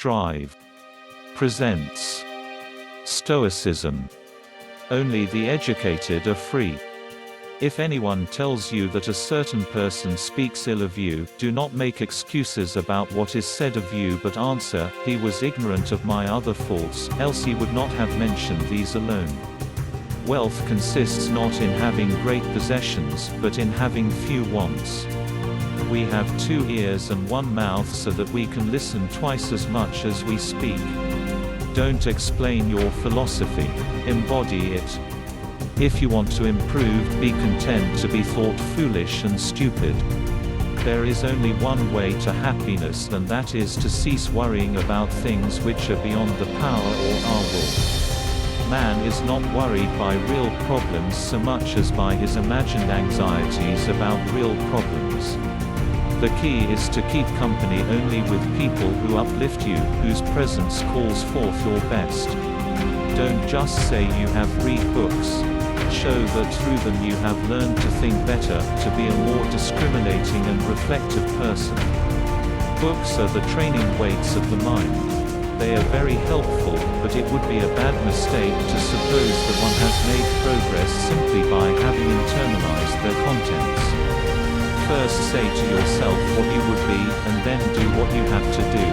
Stryv presents Stoicism. Only the educated are free. If anyone tells you that a certain person speaks ill of you, do not make excuses about what is said of you, but answer, "He was ignorant of my other faults, else he would not have mentioned these alone." Wealth consists not in having great possessions, but in having few wants. We have 2 ears and 1 mouth so that we can listen twice as much as we speak. Don't explain your philosophy. Embody it. If you want to improve, be content to be thought foolish and stupid. There is only one way to happiness, and that is to cease worrying about things which are beyond the power or our will. Man is not worried by real problems so much as by his imagined anxieties about real problems. The key is to keep company only with people who uplift you, whose presence calls forth your best. Don't just say you have read books. Show that through them you have learned to think better, to be a more discriminating and reflective person. Books are the training weights of the mind. They are very helpful, but it would be a bad mistake to suppose that one has made progress simply by having internalized their contents. First say to yourself what you would be, and then do what you have to do.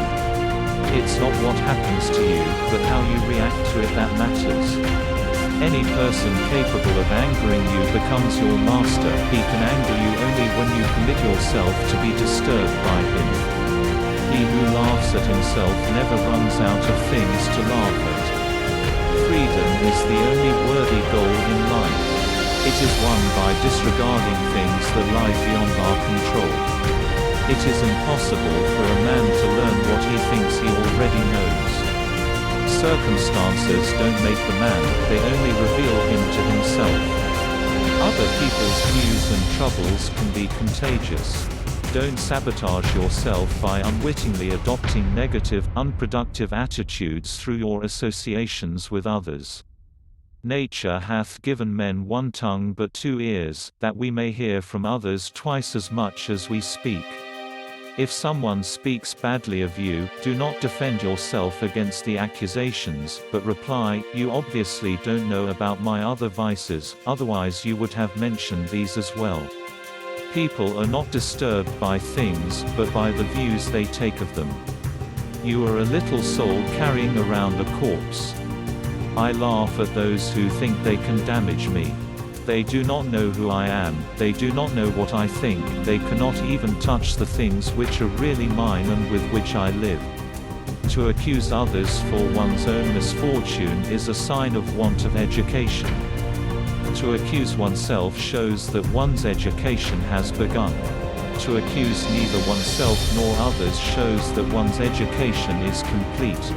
It's not what happens to you, but how you react to it that matters. Any person capable of angering you becomes your master. He can anger you only when you permit yourself to be disturbed by him. He who laughs at himself never runs out of things to laugh at. Freedom is the only worthy goal in life. It is won by disregarding things that lie beyond our control. It is impossible for a man to learn what he thinks he already knows. Circumstances don't make the man, they only reveal him to himself. Other people's views and troubles can be contagious. Don't sabotage yourself by unwittingly adopting negative, unproductive attitudes through your associations with others. Nature hath given men 1 tongue but 2 ears, that we may hear from others twice as much as we speak. If someone speaks badly of you, do not defend yourself against the accusations, but reply, "You obviously don't know about my other vices, otherwise you would have mentioned these as well." People are not disturbed by things, but by the views they take of them. You are a little soul carrying around a corpse. I laugh at those who think they can damage me. They do not know who I am, they do not know what I think, they cannot even touch the things which are really mine and with which I live. To accuse others for one's own misfortune is a sign of want of education. To accuse oneself shows that one's education has begun. To accuse neither oneself nor others shows that one's education is complete.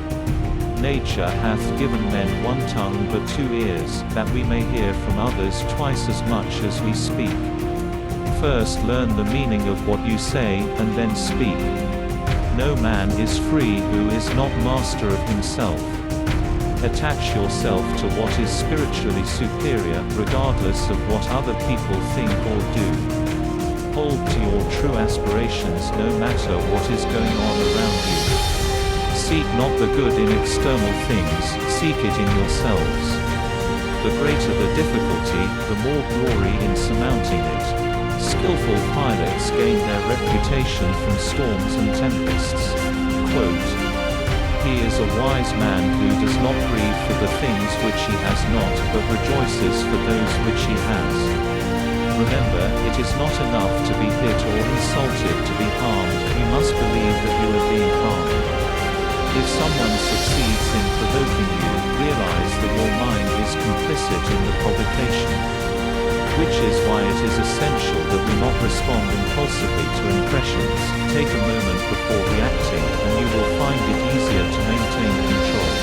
Nature hath given men 1 tongue but 2 ears, that we may hear from others twice as much as we speak. First learn the meaning of what you say, and then speak. No man is free who is not master of himself. Attach yourself to what is spiritually superior, regardless of what other people think or do. Hold to your true aspirations no matter what is going on around you. Seek not the good in external things, seek it in yourselves. The greater the difficulty, the more glory in surmounting it. Skillful pilots gain their reputation from storms and tempests. Quote, "He is a wise man who does not grieve for the things which he has not, but rejoices for those which he has." Remember, it is not enough to be hit or insulted to be harmed, you must believe that you are being harmed. If someone succeeds in provoking you, realize that your mind is complicit in the provocation. Which is why it is essential that we not respond impulsively to impressions. Take a moment before reacting, and you will find it easier to maintain control.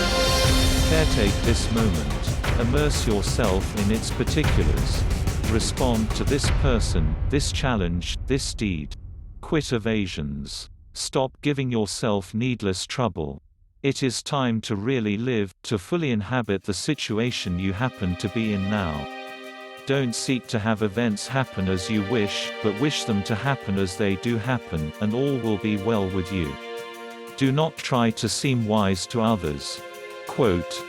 Caretake this moment. Immerse yourself in its particulars. Respond to this person, this challenge, this deed. Quit evasions. Stop giving yourself needless trouble. It is time to really live, to fully inhabit the situation you happen to be in now. Don't seek to have events happen as you wish, but wish them to happen as they do happen, and all will be well with you. Do not try to seem wise to others. Quote,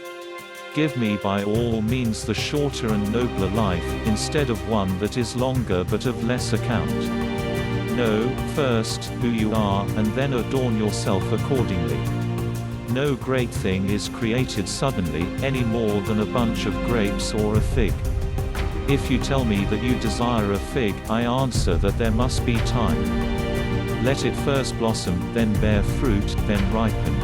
"Give me by all means the shorter and nobler life, instead of one that is longer but of less account. Know, first, who you are, and then adorn yourself accordingly. No great thing is created suddenly, any more than a bunch of grapes or a fig. If you tell me that you desire a fig, I answer that there must be time. Let it first blossom, then bear fruit, then ripen.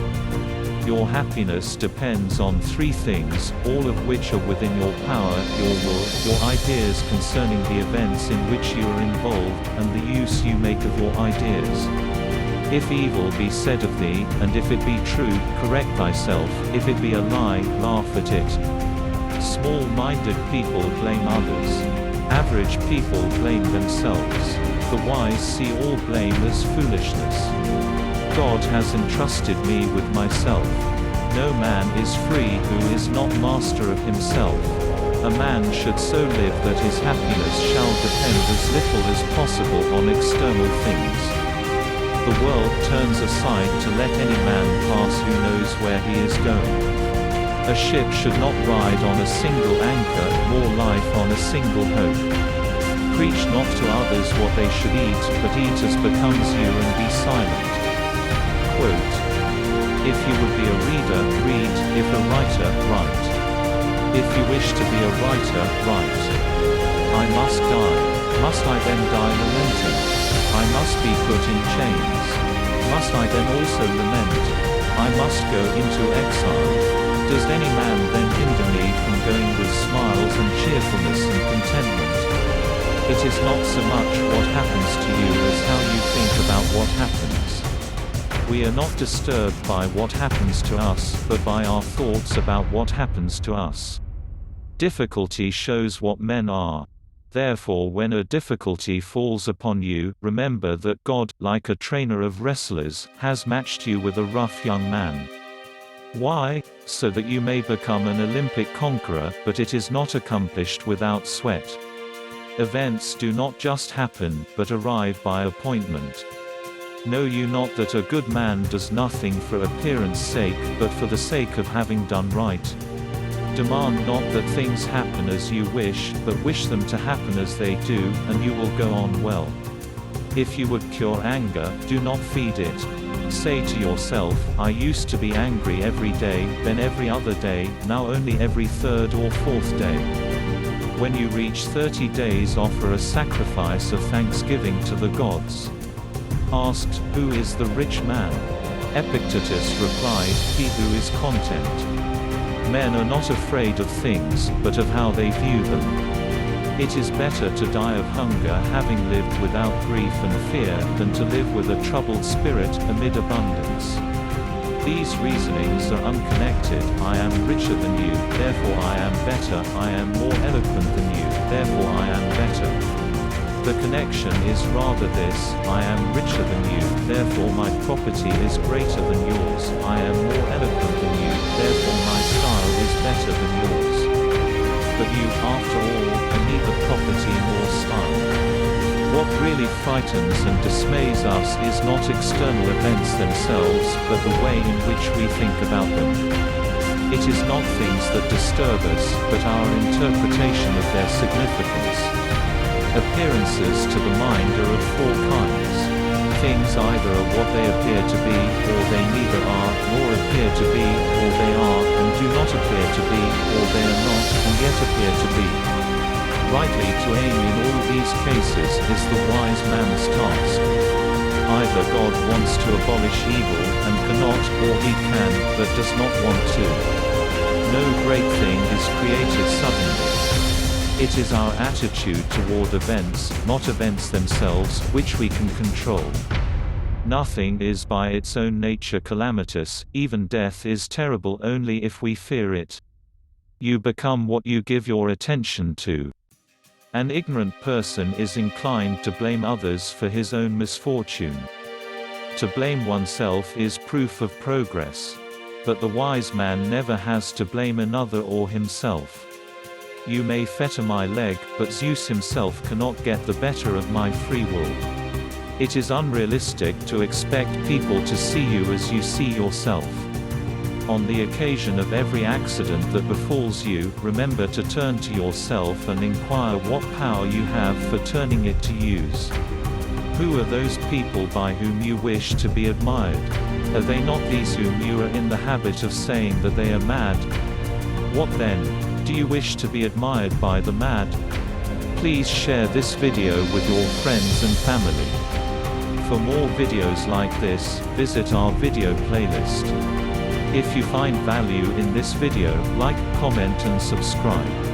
Your happiness depends on three things, all of which are within your power: your will, your ideas concerning the events in which you are involved, and the use you make of your ideas. If evil be said of thee, and if it be true, correct thyself; if it be a lie, laugh at it. Small-minded people blame others. Average people blame themselves. The wise see all blame as foolishness. God has entrusted me with myself. No man is free who is not master of himself. A man should so live that his happiness shall depend as little as possible on external things. The world turns aside to let any man pass who knows where he is going. A ship should not ride on a single anchor, nor life on a single hope. Preach not to others what they should eat, but eat as becomes you, and be silent." Quote, "If you would be a reader, read; if a writer, write. If you wish to be a writer, write. I must die. Must I then die lamenting? I must be put in chains. Must I then also lament? I must go into exile. Does any man then hinder me from going with smiles and cheerfulness and contentment? It is not so much what happens to you as how you think about what happens. We are not disturbed by what happens to us, but by our thoughts about what happens to us. Difficulty shows what men are. Therefore, when a difficulty falls upon you, remember that God, like a trainer of wrestlers, has matched you with a rough young man. Why? So that you may become an Olympic conqueror, but it is not accomplished without sweat. Events do not just happen, but arrive by appointment. Know you not that a good man does nothing for appearance sake, but for the sake of having done right? Demand not that things happen as you wish, but wish them to happen as they do, and you will go on well. If you would cure anger, do not feed it. Say to yourself, I used to be angry every day, then every other day, now only every third or fourth day. When you reach 30 days, offer a sacrifice of thanksgiving to the gods. Asked, who is the rich man? Epictetus replied, he who is content. Men are not afraid of things, but of how they view them. It is better to die of hunger having lived without grief and fear, than to live with a troubled spirit amid abundance. These reasonings are unconnected. I am richer than you, therefore I am better. I am more eloquent than you, therefore I am better. The connection is rather this: I am richer than you, therefore my property is greater than yours. I am more eloquent than you, therefore my style is better than yours. But you, after all, are neither property nor style. What really frightens and dismays us is not external events themselves, but the way in which we think about them. It is not things that disturb us, but our interpretation of their significance. Appearances to the mind are of four kinds. Things either are what they appear to be, or they neither are, nor appear to be, or they are, and do not appear to be, or they are not, and yet appear to be. Rightly to aim in all these cases is the wise man's task. Either God wants to abolish evil, and cannot, or he can, but does not want to. No great thing is created suddenly. It is our attitude toward events, not events themselves, which we can control. Nothing is by its own nature calamitous, even death is terrible only if we fear it. You become what you give your attention to. An ignorant person is inclined to blame others for his own misfortune. To blame oneself is proof of progress. But the wise man never has to blame another or himself. You may fetter my leg, but Zeus himself cannot get the better of my free will. It is unrealistic to expect people to see you as you see yourself. On the occasion of every accident that befalls you, remember to turn to yourself and inquire what power you have for turning it to use. Who are those people by whom you wish to be admired? Are they not these whom you are in the habit of saying that they are mad? What then? Do you wish to be admired by the mad? Please share this video with your friends and family. For more videos like this, visit our video playlist. If you find value in this video, like, comment and subscribe.